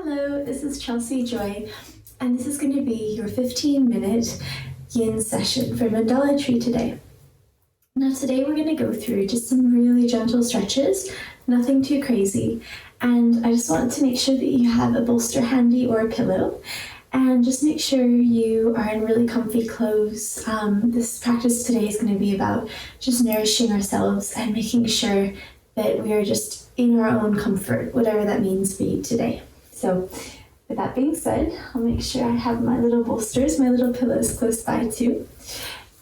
Hello, this is Chelsea Joy, and this is going to be your 15-minute yin session for Mandala Tree today. Now today we're going to go through just some really gentle stretches, nothing too crazy, and I just want to make sure that you have a bolster handy or a pillow, and just make sure you are in really comfy clothes. This practice today is going to be about just nourishing ourselves and making sure that we are just in our own comfort, whatever that means for you today. So with that being said, I'll make sure I have my little bolsters, my little pillows close by too.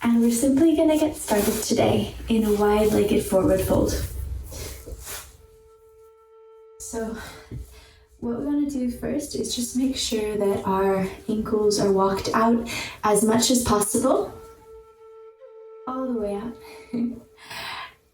And we're simply going to get started today in a wide-legged forward fold. So what we want to do first is just make sure that our ankles are walked out as much as possible, all the way out.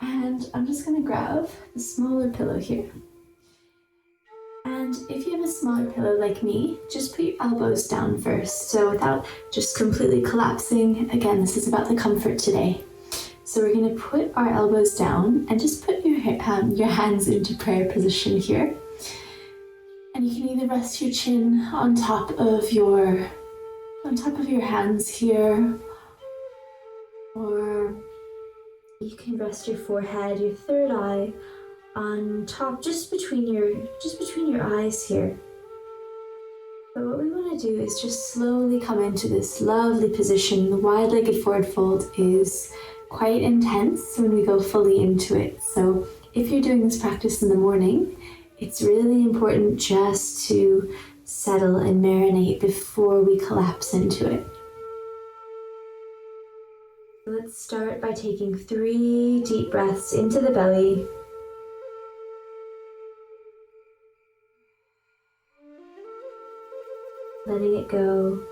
And I'm just going to grab the smaller pillow here. And if you have a smaller pillow like me, just put your elbows down first. So without just completely collapsing, again, this is about the comfort today. So we're going to put our elbows down and just put your hands into prayer position here. And you can either rest your chin on top of your hands here, or you can rest your forehead, your third eye, on top, just between your eyes here. But what we want to do is just slowly come into this lovely position. The wide-legged forward fold is quite intense when we go fully into it. So if you're doing this practice in the morning, it's really important just to settle and marinate before we collapse into it. Let's start by taking 3 deep breaths into the belly. Letting it go.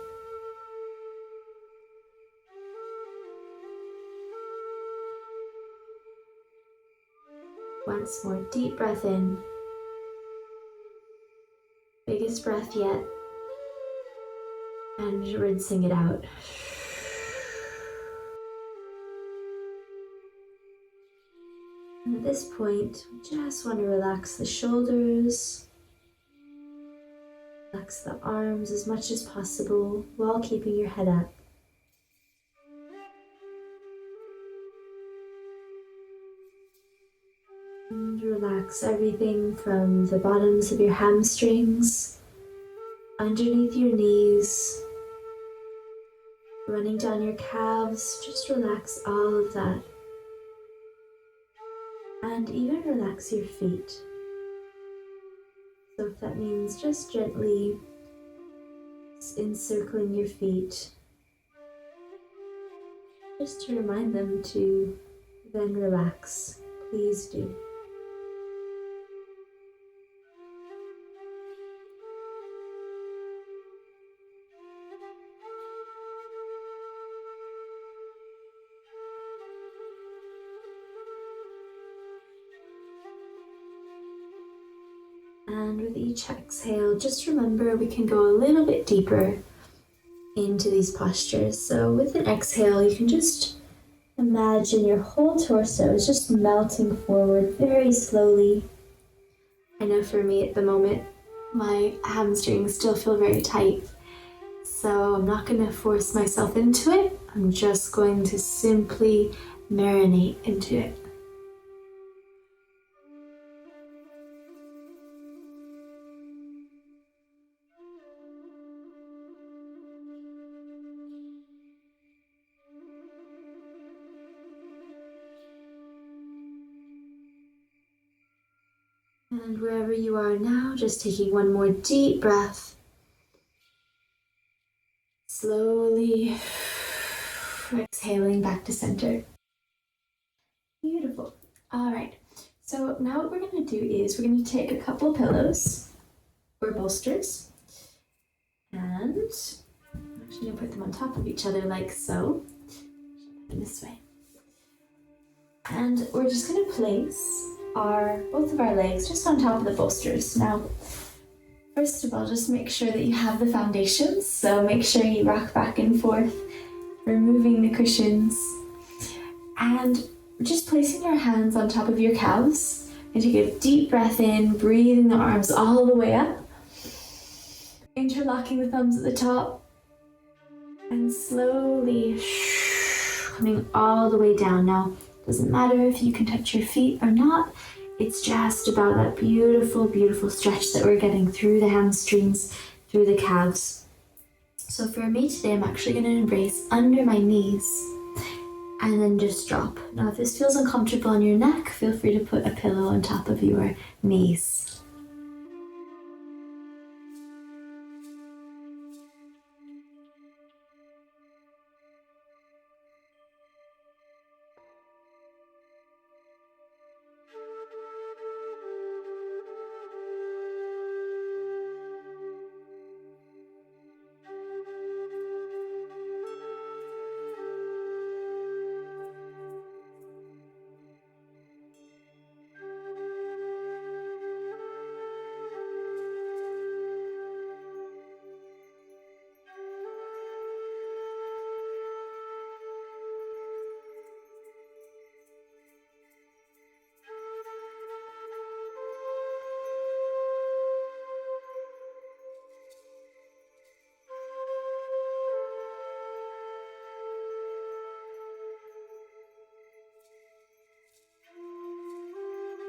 Once more, deep breath in. Biggest breath yet. And rinsing it out. And at this point, we just want to relax the shoulders. Relax the arms as much as possible while keeping your head up. And relax everything from the bottoms of your hamstrings, underneath your knees, running down your calves. Just relax all of that. And even relax your feet. So if that means just gently encircling your feet, just to remind them to then relax, please do. And with each exhale, just remember we can go a little bit deeper into these postures. So with an exhale, you can just imagine your whole torso is just melting forward very slowly. I know for me at the moment, my hamstrings still feel very tight. So I'm not going to force myself into it. I'm just going to simply marinate into it. And wherever you are now, just taking one more deep breath. Slowly exhaling back to center. Beautiful. All right. So now what we're going to do is we're going to take a couple of pillows or bolsters. And I'm actually going to put them on top of each other like so. This way. And we're just going to place both of our legs just on top of the bolsters. Now, first of all, just make sure that you have the foundations. So make sure you rock back and forth, removing the cushions. And just placing your hands on top of your calves. And take a deep breath in, breathing the arms all the way up. Interlocking the thumbs at the top and slowly coming all the way down. Now, doesn't matter if you can touch your feet or not. It's just about that beautiful, beautiful stretch that we're getting through the hamstrings, through the calves. So for me today, I'm actually going to embrace under my knees and then just drop. Now, if this feels uncomfortable on your neck, feel free to put a pillow on top of your knees.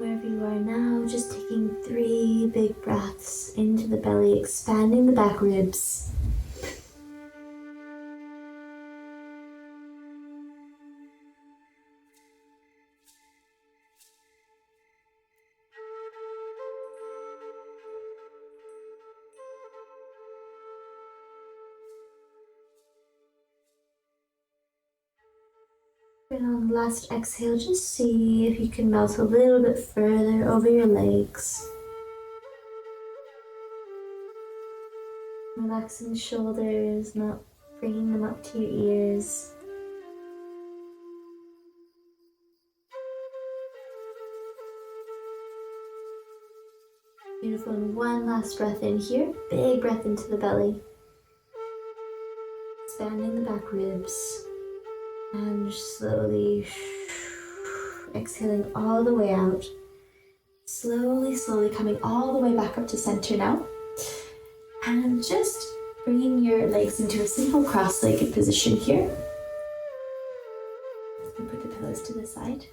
Wherever you are now, just taking 3 big breaths into the belly, expanding the back ribs. And on the last exhale, just see if you can melt a little bit further over your legs. Relaxing the shoulders, not bringing them up to your ears. Beautiful, and one last breath in here. Big breath into the belly. Expanding the back ribs. And slowly exhaling all the way out. Slowly, slowly coming all the way back up to center now. And just bringing your legs into a simple cross-legged position here. And put the pillows to the side.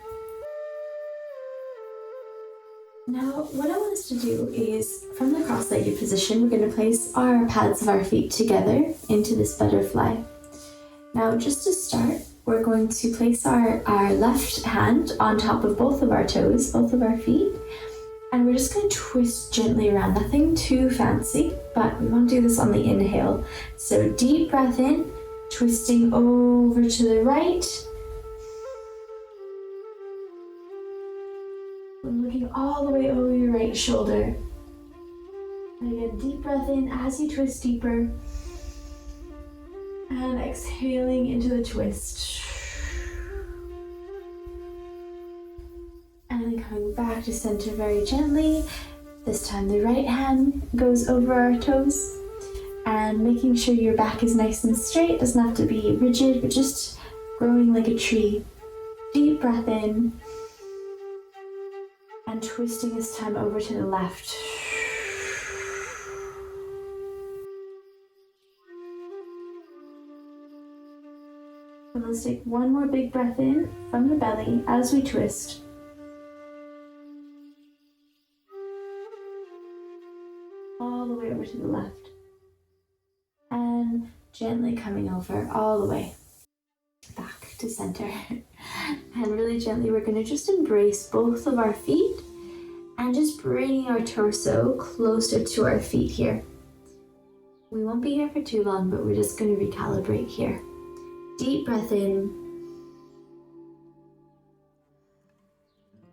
Now, what I want us to do is, from the cross-legged position, we're going to place our pads of our feet together into this butterfly. Now, just to start, we're going to place our left hand on top of both of our toes, both of our feet, and we're just going to twist gently around. Nothing too fancy, but we want to do this on the inhale. So deep breath in, twisting over to the right, and looking all the way over your right shoulder. And again, deep breath in as you twist deeper. And exhaling into the twist. And then coming back to center very gently. This time the right hand goes over our toes. And making sure your back is nice and straight. Doesn't have to be rigid, but just growing like a tree. Deep breath in. And twisting this time over to the left. And let's take one more big breath in from the belly as we twist. All the way over to the left. And gently coming over all the way back to center. And really gently we're going to just embrace both of our feet and just bringing our torso closer to our feet here. We won't be here for too long, but we're just going to recalibrate here. Deep breath in.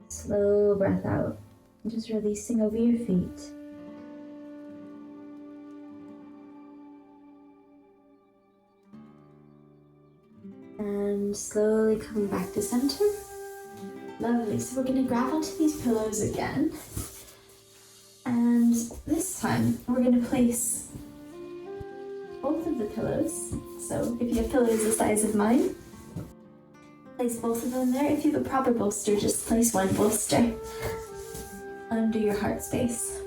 Slow breath out. Just releasing over your feet. And slowly coming back to center. Lovely. So we're going to grab onto these pillows again. And this time we're going to place both of the pillows. So if you have pillows the size of mine, place both of them there. If you have a proper bolster, just place one bolster under your heart space.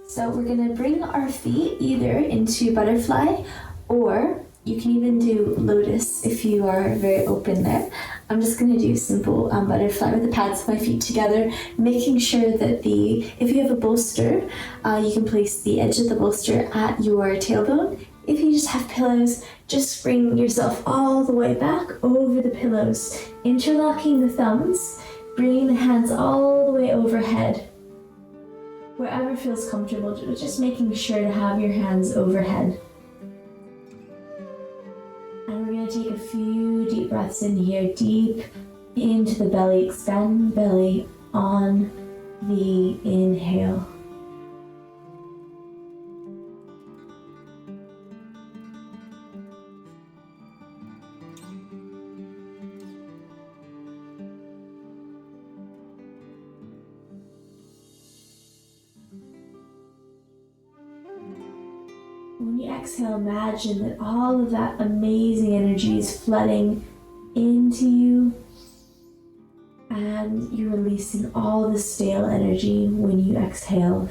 So we're going to bring our feet either into butterfly, or you can even do lotus if you are very open there. I'm just going to do simple butterfly with the pads of my feet together, making sure that if you have a bolster, you can place the edge of the bolster at your tailbone. If you just have pillows, just bring yourself all the way back over the pillows, interlocking the thumbs, bringing the hands all the way overhead. Wherever feels comfortable, just making sure to have your hands overhead. And we're going to take a few deep breaths in here, deep into the belly, expand the belly on the inhale. When you exhale, imagine that all of that amazing energy is flooding into you, and you're releasing all the stale energy when you exhale.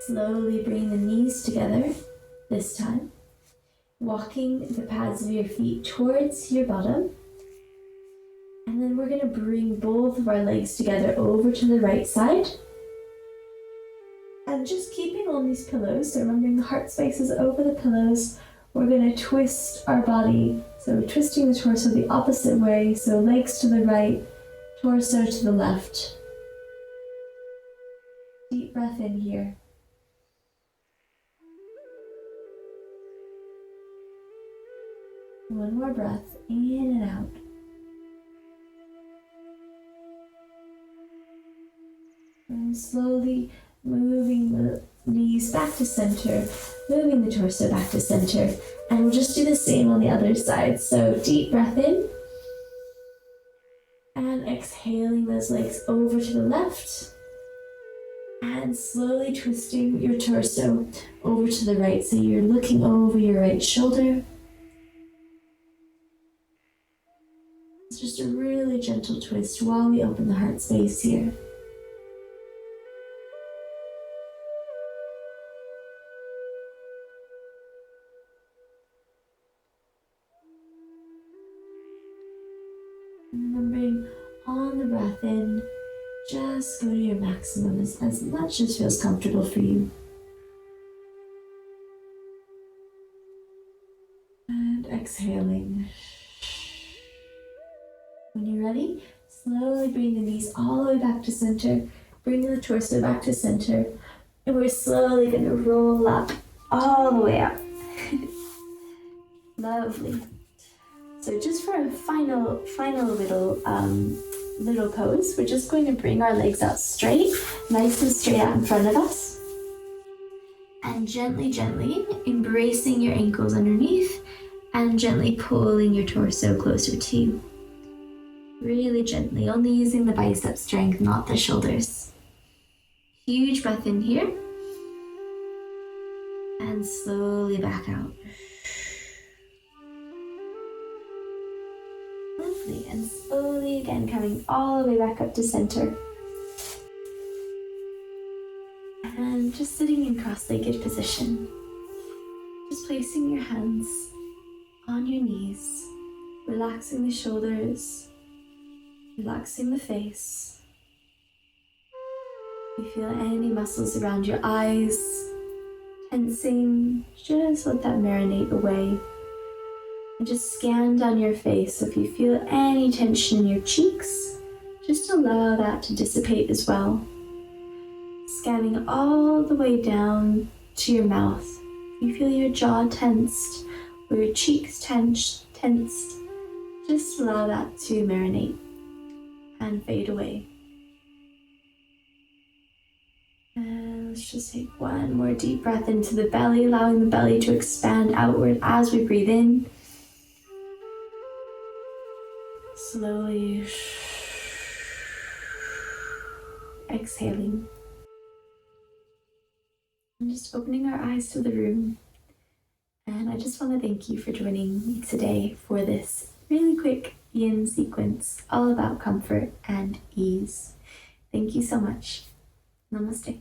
Slowly bring the knees together this time, walking the pads of your feet towards your bottom. And then we're going to bring both of our legs together over to the right side. And just keeping on these pillows, so remembering the heart space is over the pillows, we're going to twist our body. So we're twisting the torso the opposite way, so legs to the right, torso to the left. Deep breath in here. One more breath, in and out. And slowly moving the knees back to center, moving the torso back to center. And we'll just do the same on the other side. So deep breath in. And exhaling those legs over to the left. And slowly twisting your torso over to the right. So you're looking over your right shoulder. It's just a really gentle twist while we open the heart space here. Remembering on the breath in, just go to your maximum as much as feels comfortable for you. And exhaling. When you're ready, slowly bring the knees all the way back to center, bring the torso back to center, and we're slowly going to roll up all the way up. Lovely. So just for a final little pose, we're just going to bring our legs out straight, nice and straight out in front of us. And gently embracing your ankles underneath and gently pulling your torso closer to you. Really gently, only using the bicep strength, not the shoulders. Huge breath in here. And slowly back out. Lovely, and slowly again coming all the way back up to center. And just sitting in cross-legged position. Just placing your hands on your knees, relaxing the shoulders, relaxing the face. You feel any muscles around your eyes tensing, just let that marinate away. And just scan down your face. So if you feel any tension in your cheeks, just allow that to dissipate as well. Scanning all the way down to your mouth. You feel your jaw tensed or your cheeks tensed. Just allow that to marinate and fade away. And let's just take one more deep breath into the belly, allowing the belly to expand outward as we breathe in. Slowly exhaling. And just opening our eyes to the room. And I just want to thank you for joining me today for this really quick yin sequence, all about comfort and ease. Thank you so much. Namaste.